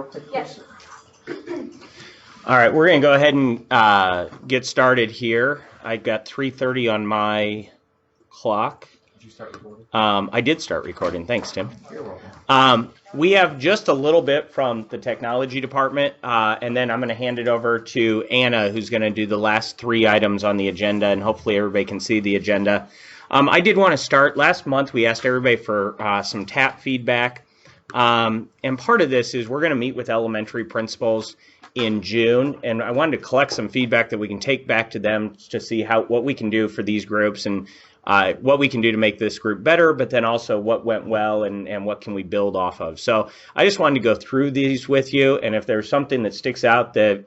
Carol, take a Yes. All right, we're going to go ahead and get started here. I got 3:30 on my clock. Did you start recording? I did start recording. Thanks, Tim. You're welcome. We have just a little bit from the technology department, and then I'm going to hand it over to Anna, who's going to do the last 3 items on the agenda, and hopefully everybody can see the agenda. I did want to start. Last month, we asked everybody for some TAT feedback, and part of this is we're going to meet with elementary principals in June, and I wanted to collect some feedback that we can take back to them to see what we can do for these groups and what we can do to make this group better, but then also what went well and what can we build off of. So I just wanted to go through these with you, and if there's something that sticks out that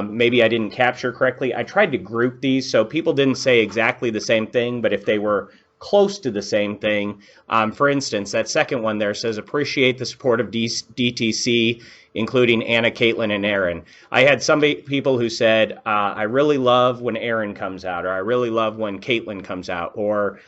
maybe I didn't capture correctly, I tried to group these so people didn't say exactly the same thing, but if they were close to the same thing. For instance, that second one there says, appreciate the support of DTC, including Anna, Caitlin, and Aaron. I had some people who said, I really love when Aaron comes out, or I really love when Caitlin comes out, or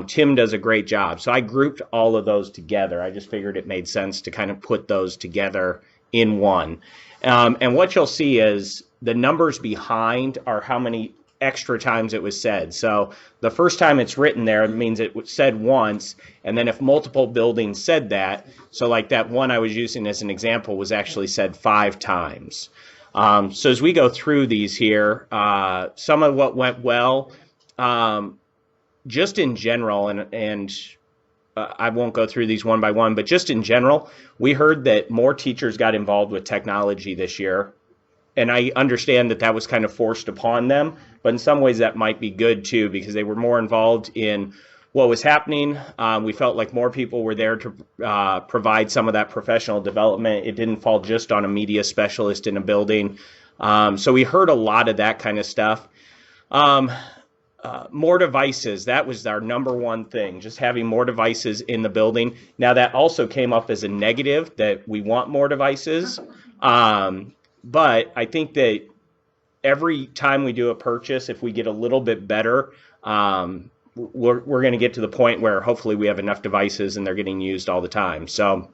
Tim does a great job. So I grouped all of those together. I just figured it made sense to kind of put those together in one. And what you'll see is the numbers behind are how many extra times it was said. So the first time it's written there, it means it was said once, and then if multiple buildings said that, so like that one I was using as an example was actually said 5 times. So as we go through these here, some of what went well, just in general, and I won't go through these one by one, but just in general, we heard that more teachers got involved with technology this year. And I understand that that was kind of forced upon them, but in some ways that might be good too, because they were more involved in what was happening. We felt like more people were there to provide some of that professional development. It didn't fall just on a media specialist in a building. So we heard a lot of that kind of stuff. More devices, that was our number one thing, just having more devices in the building. Now that also came up as a negative, that we want more devices. But I think that every time we do a purchase, if we get a little bit better, we're going to get to the point where hopefully we have enough devices and they're getting used all the time. So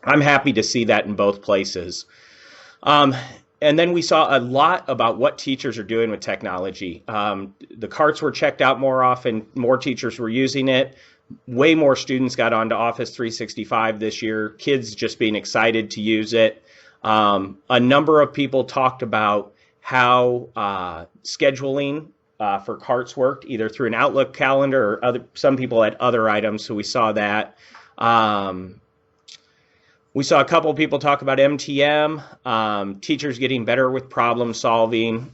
I'm happy to see that in both places. And then we saw a lot about what teachers are doing with technology. The carts were checked out more often, more teachers were using it. Way more students got onto Office 365 this year, kids just being excited to use it. A number of people talked about how scheduling for carts worked, either through an Outlook calendar or some people had other items, so we saw that. We saw a couple of people talk about MTM, teachers getting better with problem solving.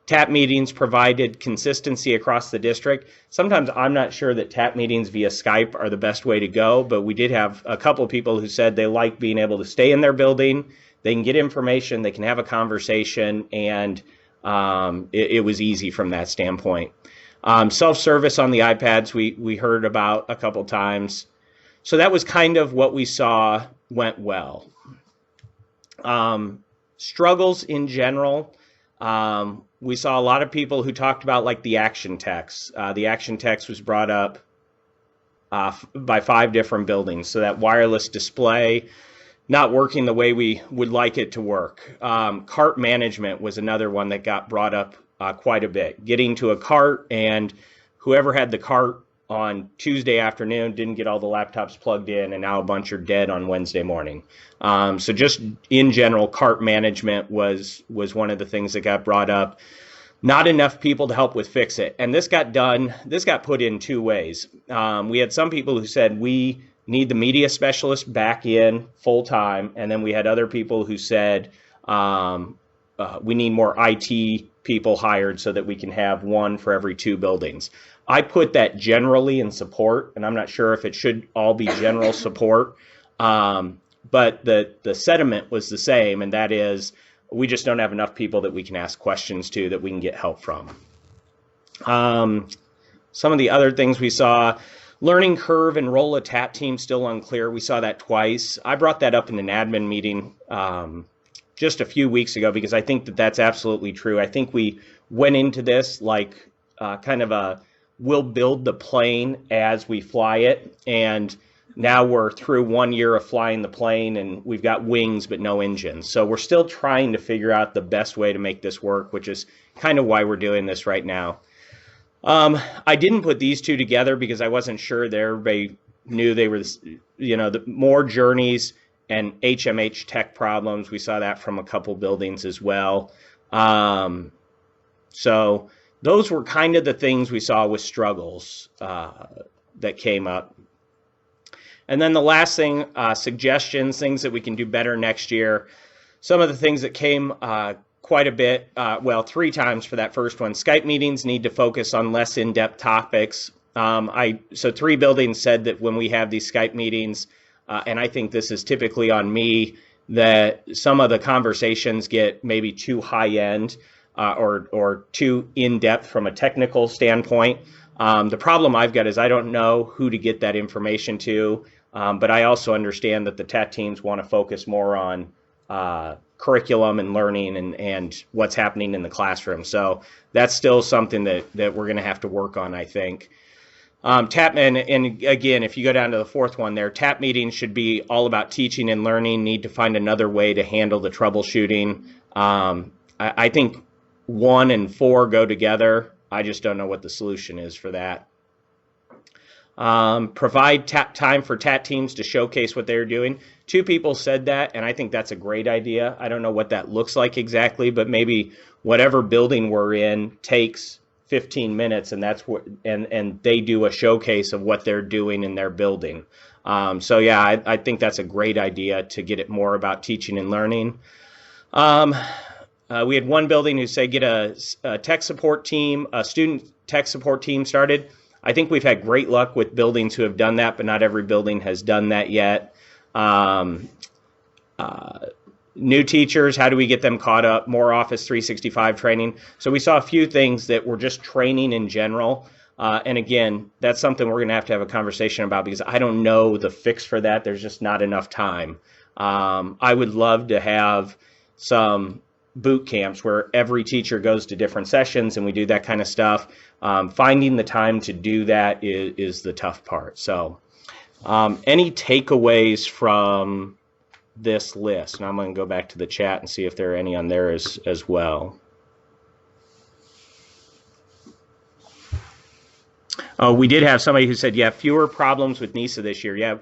TAT meetings provided consistency across the district. Sometimes I'm not sure that TAT meetings via Skype are the best way to go, but we did have a couple of people who said they like being able to stay in their building, they can get information, they can have a conversation, and it was easy from that standpoint. Self-service on the iPads we heard about a couple times. So that was kind of what we saw went well. Struggles in general. We saw a lot of people who talked about like the action text. The action text was brought up by 5 different buildings. So that wireless display not working the way we would like it to work. Cart management was another one that got brought up quite a bit. Getting to a cart, and whoever had the cart on Tuesday afternoon didn't get all the laptops plugged in, and now a bunch are dead on Wednesday morning. So just in general, cart management was one of the things that got brought up. Not enough people to help with fix it. And this got put in 2 ways. We had some people who said we need the media specialist back in full time, and then we had other people who said we need more IT people hired so that we can have 1 for every 2 buildings. I put that generally in support, and I'm not sure if it should all be general support, but the sentiment was the same, and that is we just don't have enough people that we can ask questions to that we can get help from. Some of the other things we saw, learning curve and role of TAT team still unclear. We saw that twice. I brought that up in an admin meeting just a few weeks ago because I think that that's absolutely true. I think we went into this like kind of a we'll build the plane as we fly it, and now we're through 1 year of flying the plane and we've got wings but no engines. So we're still trying to figure out the best way to make this work, which is kind of why we're doing this right now. I didn't put these two together because I wasn't sure that everybody knew they were, the more journeys and HMH tech problems. We saw that from a couple buildings as well. So those were kind of the things we saw with struggles that came up. And then the last thing, suggestions, things that we can do better next year. Some of the things that came quite a bit, well, 3 times for that first one. Skype meetings need to focus on less in-depth topics. So 3 buildings said that when we have these Skype meetings, and I think this is typically on me, that some of the conversations get maybe too high-end or too in-depth from a technical standpoint. The problem I've got is I don't know who to get that information to, but I also understand that the TAT teams want to focus more on curriculum and learning and what's happening in the classroom. So that's still something that we're going to have to work on, I think. TAT, and again, if you go down to the 4th one there, TAT meetings should be all about teaching and learning, need to find another way to handle the troubleshooting. I think 1 and 4 go together. I just don't know what the solution is for that. Provide time for TAT teams to showcase what they're doing. 2 people said that, and I think that's a great idea. I don't know what that looks like exactly, but maybe whatever building we're in takes 15 minutes, and that's what, and they do a showcase of what they're doing in their building. So yeah, I think that's a great idea to get it more about teaching and learning. We had one building who said get a tech support team, a student tech support team started. I think we've had great luck with buildings who have done that, but not every building has done that yet. New teachers, how do we get them caught up? More Office 365 training. So we saw a few things that were just training in general. And again, that's something we're going to have a conversation about because I don't know the fix for that. There's just not enough time. I would love to have some boot camps where every teacher goes to different sessions and we do that kind of stuff. Finding the time to do that is the tough part. So any takeaways from this list? And I'm going to go back to the chat and see if there are any on there as well. We did have somebody who said, yeah, fewer problems with NISA this year. Yeah,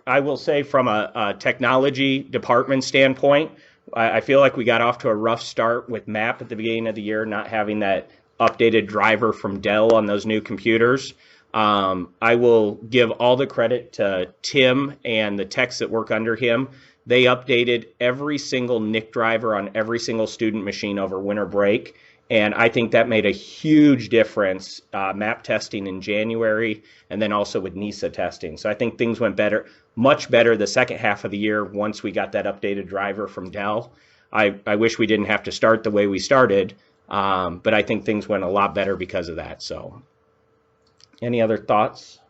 I will say from a technology department standpoint, I feel like we got off to a rough start with MAP at the beginning of the year, not having that updated driver from Dell on those new computers. I will give all the credit to Tim and the techs that work under him. They updated every single NIC driver on every single student machine over winter break. And I think that made a huge difference, MAP testing in January, and then also with NISA testing. So I think things went better, much better the second half of the year once we got that updated driver from Dell. I wish we didn't have to start the way we started, but I think things went a lot better because of that. So any other thoughts?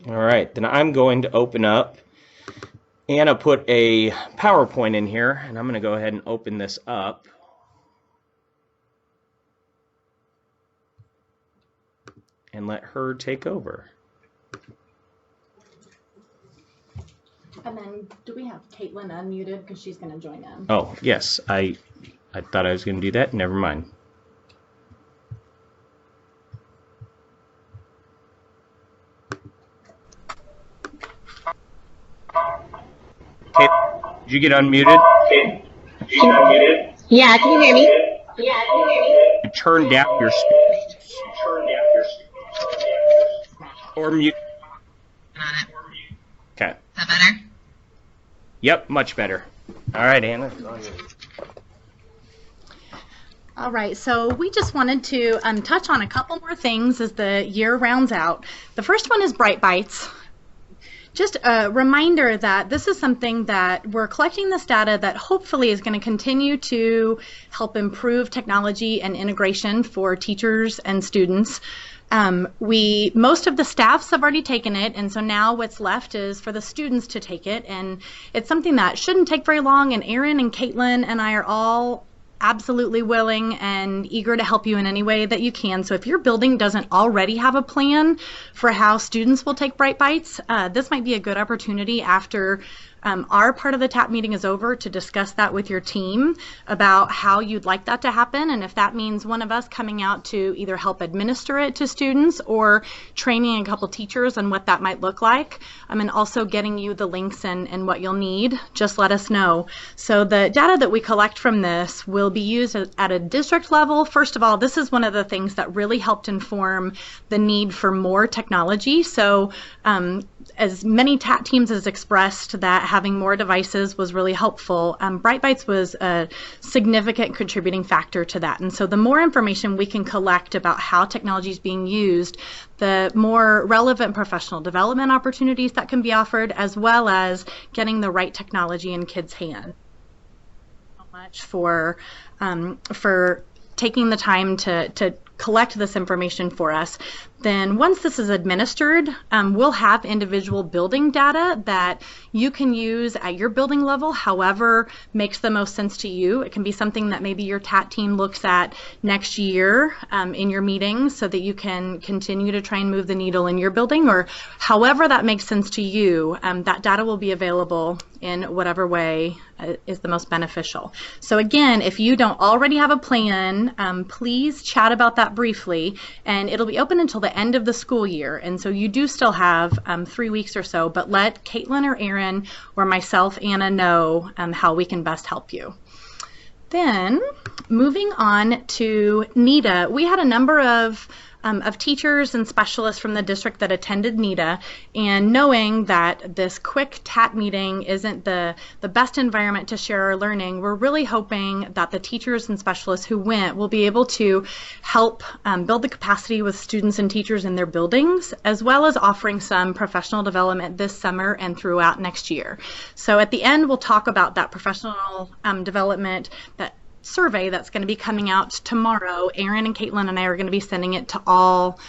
All right, then I'm going to open up. Anna put a PowerPoint in here, and I'm going to go ahead and open this up. And let her take over. And then, do we have Caitlin unmuted because she's going to join in? Oh, yes. I thought I was going to do that. Never mind. Caitlin, did you get unmuted? Yeah, can you hear me? You turn down your speakers. Or mute. Okay. Is that better? Yep, much better. All right, Anna. All right, so we just wanted to touch on a couple more things as the year rounds out. The first one is Bright Bites. Just a reminder that this is something that we're collecting this data that hopefully is going to continue to help improve technology and integration for teachers and students. Most of the staffs have already taken it, and so now what's left is for the students to take it, and it's something that shouldn't take very long, and Erin and Caitlin and I are all absolutely willing and eager to help you in any way that you can. So if your building doesn't already have a plan for how students will take Bright Bites, this might be a good opportunity after our part of the TAT meeting is over to discuss that with your team about how you'd like that to happen, and if that means one of us coming out to either help administer it to students or training a couple teachers on what that might look like, and also getting you the links and what you'll need, just let us know. So the data that we collect from this will be used at a district level. First of all, this is one of the things that really helped inform the need for more technology. So as many TAT teams has expressed that having more devices was really helpful, Bright Bites was a significant contributing factor to that. And so the more information we can collect about how technology is being used, the more relevant professional development opportunities that can be offered, as well as getting the right technology in kids' hands. So much for taking the time to collect this information for us. Then once this is administered, we'll have individual building data that you can use at your building level, however makes the most sense to you. It can be something that maybe your TAT team looks at next year in your meetings so that you can continue to try and move the needle in your building, or however that makes sense to you, that data will be available in whatever way is the most beneficial. So again, if you don't already have a plan, please chat about that briefly, and it'll be open until the end of the school year, and so you do still have 3 weeks or so, but let Caitlin or Aaron or myself, Anna, know how we can best help you. Then moving on to NETA, we had a number of teachers and specialists from the district that attended NETA, and knowing that this quick TAT meeting isn't the best environment to share our learning, we're really hoping that the teachers and specialists who went will be able to help build the capacity with students and teachers in their buildings, as well as offering some professional development this summer and throughout next year. So at the end, we'll talk about that professional development, that survey that's going to be coming out tomorrow. Aaron and Caitlin and I are going to be sending it to all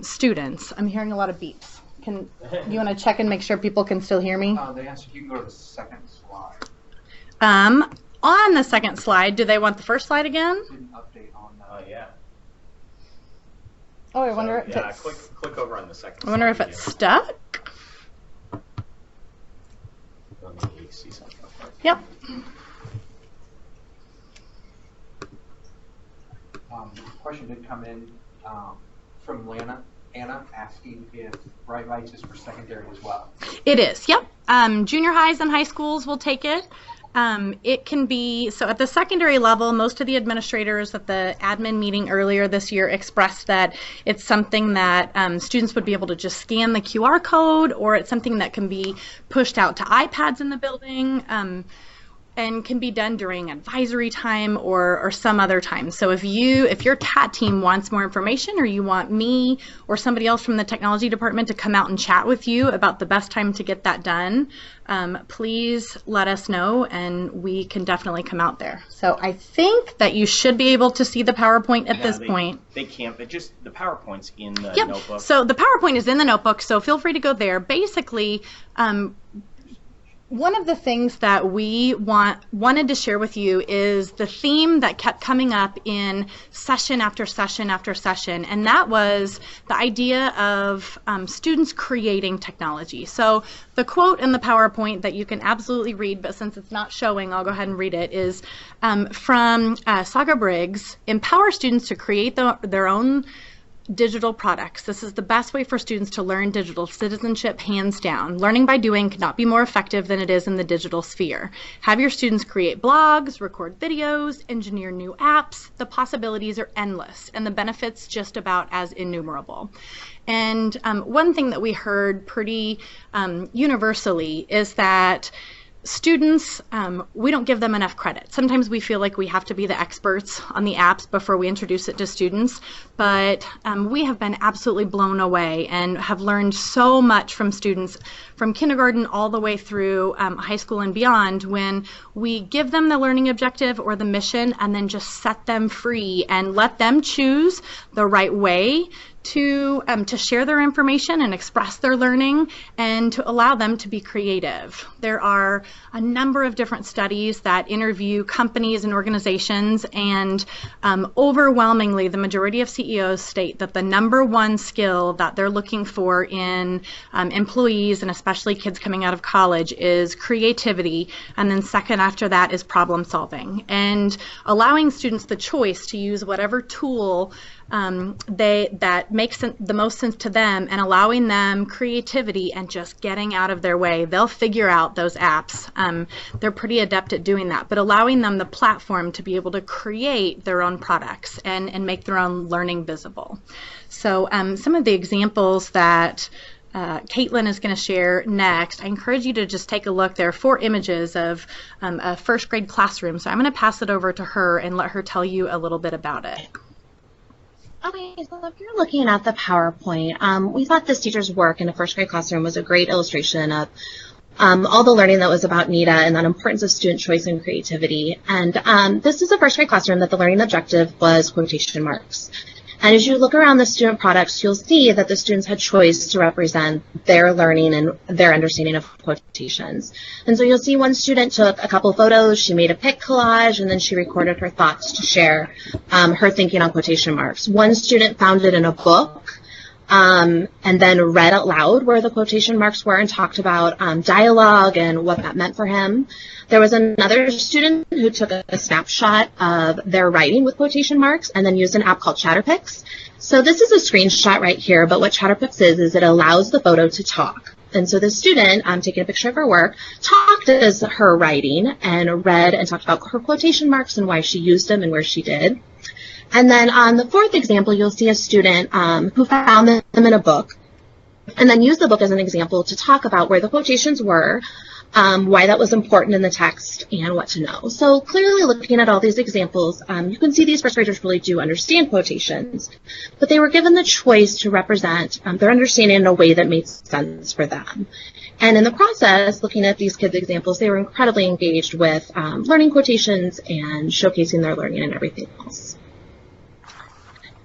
students. I'm hearing a lot of beeps. You want to check and make sure people can still hear me? They asked if you can go to the second slide. On the second slide, do they want the first slide again? An update on Yeah. Oh, I wonder if yeah, it's... click over on the second I wonder slide if it's again. stuck. Let me see something. Yep. question did come in from Anna asking if Bright Bites is for secondary as well. It is, yep. Junior highs and high schools will take it. It can be, so at the secondary level, most of the administrators at the admin meeting earlier this year expressed that it's something that students would be able to just scan the QR code, or it's something that can be pushed out to iPads in the building. And can be done during advisory time or some other time. So if your TAT team wants more information, or you want me or somebody else from the technology department to come out and chat with you about the best time to get that done, please let us know and we can definitely come out there. So I think that you should be able to see the PowerPoint at this point. They can't, but just the PowerPoint's in the Yep. notebook. So the PowerPoint is in the notebook, so feel free to go there. Basically, one of the things that we wanted to share with you is the theme that kept coming up in session after session after session, and that was the idea of students creating technology. So the quote in the PowerPoint that you can absolutely read, but since it's not showing, I'll go ahead and read it, is from Saga Briggs: "Empower students to create their own digital products. This is the best way for students to learn digital citizenship, hands down. Learning by doing cannot be more effective than it is in the digital sphere. Have your students create blogs, record videos, engineer new apps. The possibilities are endless, and the benefits just about as innumerable." And one thing that we heard pretty universally is that students, we don't give them enough credit. Sometimes we feel like we have to be the experts on the apps before we introduce it to students, but we have been absolutely blown away and have learned so much from students from kindergarten all the way through high school and beyond when we give them the learning objective or the mission and then just set them free and let them choose the right way to share their information and express their learning, and to allow them to be creative. There are a number of different studies that interview companies and organizations, and overwhelmingly the majority of CEOs state that the number one skill that they're looking for in employees, and especially kids coming out of college, is creativity, and then second after that is problem solving. And allowing students the choice to use whatever tool that makes the most sense to them, and allowing them creativity and just getting out of their way. They'll figure out those apps. They're pretty adept at doing that, but allowing them the platform to be able to create their own products and make their own learning visible. So some of the examples that Caitlin is going to share next, I encourage you to just take a look. There are 4 images of a first grade classroom. So I'm going to pass it over to her and let her tell you a little bit about it. Okay, so if you're looking at the PowerPoint, we thought this teacher's work in a first grade classroom was a great illustration of all the learning that was about NETA and that importance of student choice and creativity. And this is a first grade classroom that the learning objective was quotation marks. And as you look around the student products, you'll see that the students had choice to represent their learning and their understanding of quotations. And so you'll see one student took a couple photos, she made a pic collage, and then she recorded her thoughts to share her thinking on quotation marks. One student found it in a book and then read out loud where the quotation marks were and talked about dialogue and what that meant for him. There was another student who took a snapshot of their writing with quotation marks and then used an app called Chatterpix. So this is a screenshot right here, but what Chatterpix is it allows the photo to talk. And so the student, taking a picture of her work, talked as her writing and read and talked about her quotation marks and why she used them and where she did. And then on the 4th example, you'll see a student who found them in a book and then used the book as an example to talk about where the quotations were, why that was important in the text, and what to know. So clearly looking at all these examples, you can see these first graders really do understand quotations, but they were given the choice to represent their understanding in a way that made sense for them. And in the process, looking at these kids' examples, they were incredibly engaged with learning quotations and showcasing their learning and everything else.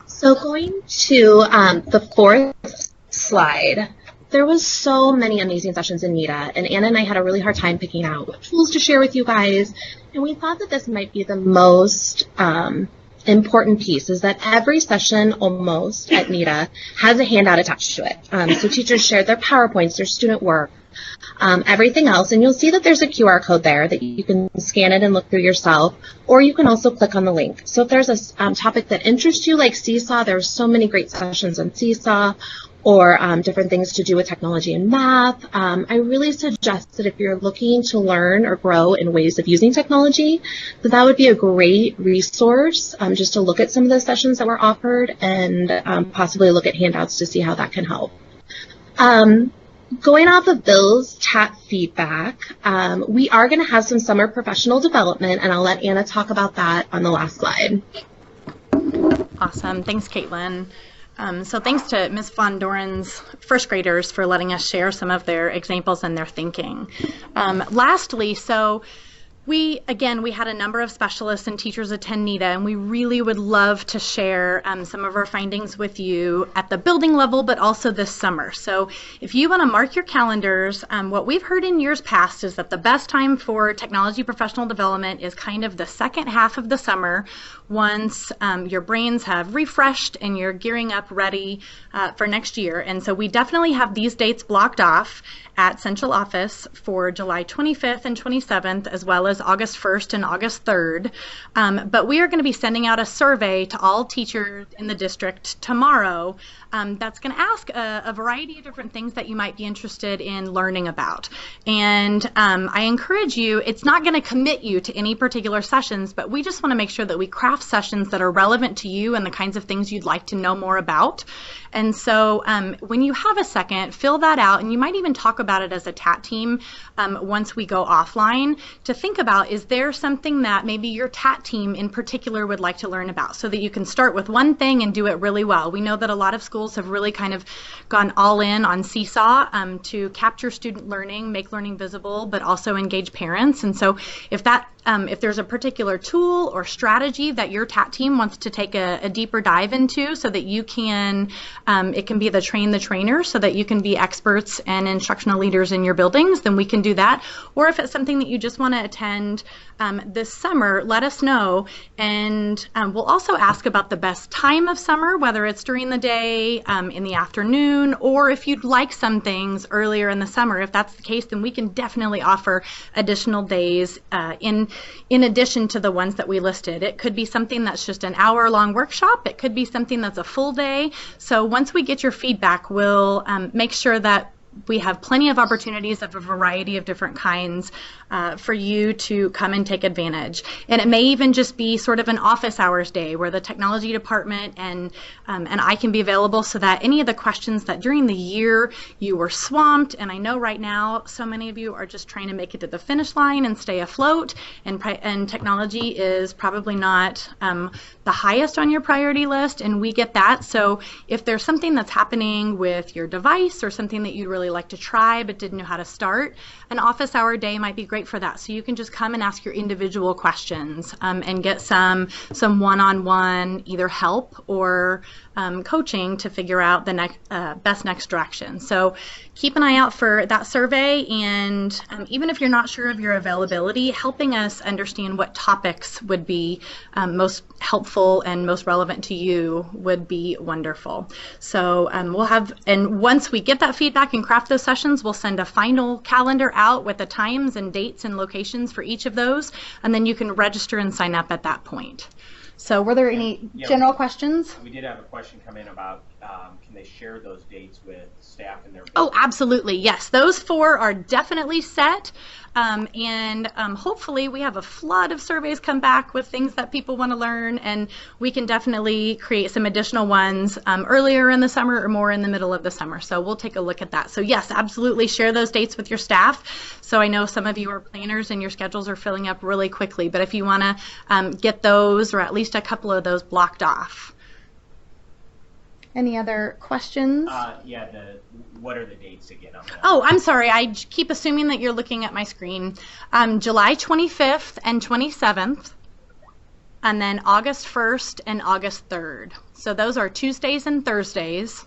So going to the 4th slide, there was so many amazing sessions in NETA, and Anna and I had a really hard time picking out what tools to share with you guys, and we thought that this might be the most important piece, is that every session almost at NETA has a handout attached to it. So teachers shared their PowerPoints, their student work, everything else, and you'll see that there's a QR code there that you can scan it and look through yourself, or you can also click on the link. So if there's a topic that interests you, like Seesaw, there's so many great sessions on Seesaw, or different things to do with technology and math. I really suggest that if you're looking to learn or grow in ways of using technology, that would be a great resource just to look at some of the sessions that were offered and possibly look at handouts to see how that can help. Going off of Bill's TAT feedback, we are going to have some summer professional development, and I'll let Anna talk about that on the last slide. Awesome. Thanks, Caitlin. So thanks to Ms. Von Doren's first graders for letting us share some of their examples and their thinking. Lastly, so we had a number of specialists and teachers attend NETA, and we really would love to share some of our findings with you at the building level, but also this summer. So if you want to mark your calendars, what we've heard in years past is that the best time for technology professional development is kind of the second half of the summer, once your brains have refreshed and you're gearing up ready for next year. And so we definitely have these dates blocked off at central office for July 25th and 27th, as well as August 1st and August 3rd. But we are going to be sending out a survey to all teachers in the district tomorrow that's going to ask a variety of different things that you might be interested in learning about. And I encourage you, it's not going to commit you to any particular sessions, but we just want to make sure that we craft sessions that are relevant to you and the kinds of things you'd like to know more about. And so when you have a second, fill that out, and you might even talk about it as a TAT team once we go offline, to think about, is there something that maybe your TAT team in particular would like to learn about, so that you can start with one thing and do it really well. We know that a lot of schools have really kind of gone all in on Seesaw to capture student learning, make learning visible, but also engage parents. And so if that if there's a particular tool or strategy that your TAT team wants to take a deeper dive into so that you can, it can be the train the trainer so that you can be experts and instructional leaders in your buildings, then we can do that. Or if it's something that you just want to attend this summer, let us know. And we'll also ask about the best time of summer, whether it's during the day, in the afternoon, or if you'd like some things earlier in the summer. If that's the case, then we can definitely offer additional days in addition to the ones that we listed. It could be something that's just an hour-long workshop. It could be something that's a full day. So once we get your feedback, we'll make sure that we have plenty of opportunities of a variety of different kinds for you to come and take advantage. And it may even just be sort of an office hours day where the technology department and I can be available so that any of the questions that during the year you were swamped, and I know right now so many of you are just trying to make it to the finish line and stay afloat, and technology is probably not the highest on your priority list, and we get that. So if there's something that's happening with your device or something that you'd really like to try but didn't know how to start, an office hour day might be great for that. So you can just come and ask your individual questions and get some one-on-one either help or coaching to figure out the best next direction. So keep an eye out for that survey, and even if you're not sure of your availability, helping us understand what topics would be most helpful and most relevant to you would be wonderful. So we'll have, and once we get that feedback and craft those sessions, we'll send a final calendar out with the times and dates and locations for each of those, and then you can register and sign up at that point. So were there any general questions? We did have a question come in about can they share those dates with staff in their building? Oh, absolutely. Yes, those 4 are definitely set. And hopefully we have a flood of surveys come back with things that people want to learn, and we can definitely create some additional ones earlier in the summer or more in the middle of the summer. So we'll take a look at that. So yes, absolutely share those dates with your staff. So I know some of you are planners and your schedules are filling up really quickly, but if you want to get those or at least a couple of those blocked off. Any other questions? What are the dates again? Oh, I'm sorry. I keep assuming that you're looking at my screen. July 25th and 27th, and then August 1st and August 3rd. So those are Tuesdays and Thursdays.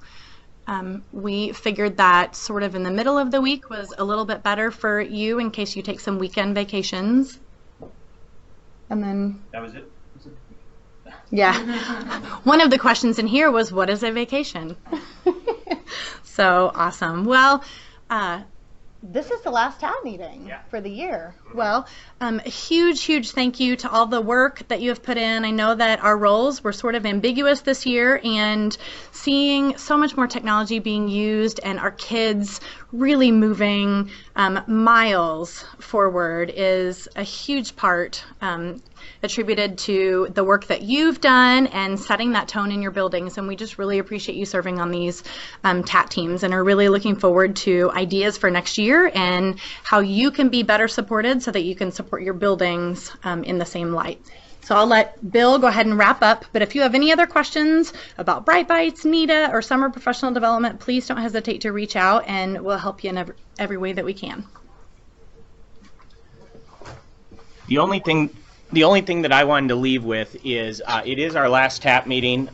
We figured that sort of in the middle of the week was a little bit better for you in case you take some weekend vacations. And then... That was it? Yeah. One of the questions in here was, what is a vacation? So awesome. Well, this is the last TAT meeting for the year. Well, a huge thank you to all the work that you have put in. I know that our roles were sort of ambiguous this year, and seeing so much more technology being used and our kids really moving miles forward is a huge part attributed to the work that you've done and setting that tone in your buildings. And we just really appreciate you serving on these TAT teams, and are really looking forward to ideas for next year and how you can be better supported so that you can support your buildings in the same light. So I'll let Bill go ahead and wrap up, but if you have any other questions about Bright Bites, NETA, or summer professional development, please don't hesitate to reach out, and we'll help you in every way that we can. The only thing that I wanted to leave with is it is our last TAP meeting.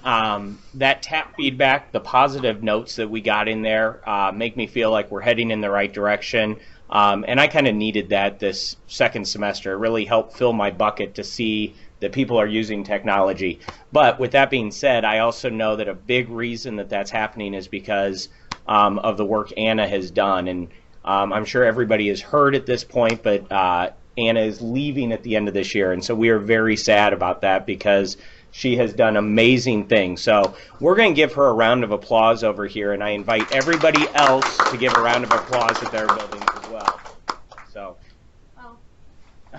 That TAP feedback, the positive notes that we got in there make me feel like we're heading in the right direction. And I kind of needed that this second semester. It really helped fill my bucket to see that people are using technology. But with that being said, I also know that a big reason that that's happening is because of the work Anna has done. And I'm sure everybody has heard at this point, but Anna is leaving at the end of this year, and so we are very sad about that because she has done amazing things. So we're going to give her a round of applause over here, and I invite everybody else to give a round of applause at their buildings as well. So.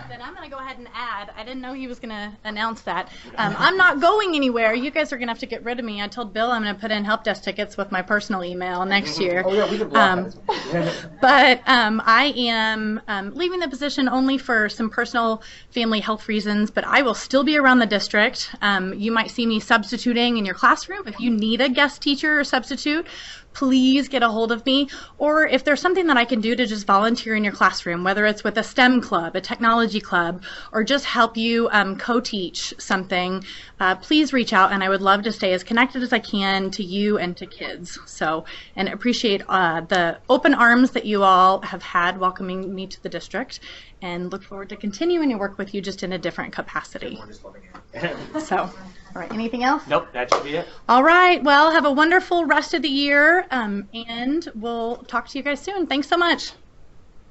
Then I'm going to go ahead and add, I didn't know he was going to announce that. I'm not going anywhere. You guys are going to have to get rid of me. I told Bill I'm going to put in help desk tickets with my personal email next year. Oh, yeah, we can block that. But I am leaving the position only for some personal family health reasons, but I will still be around the district. You might see me substituting in your classroom if you need a guest teacher or substitute. please get a hold of me. Or if there's something that I can do to just volunteer in your classroom, whether it's with a STEM club, a technology club, or just help you co-teach something, please reach out, and I would love to stay as connected as I can to you and to kids. So, and appreciate the open arms that you all have had welcoming me to the district, and look forward to continuing to work with you just in a different capacity. We're just loving it. So, all right, anything else? Nope, that should be it. All right, well, have a wonderful rest of the year, and we'll talk to you guys soon. Thanks so much.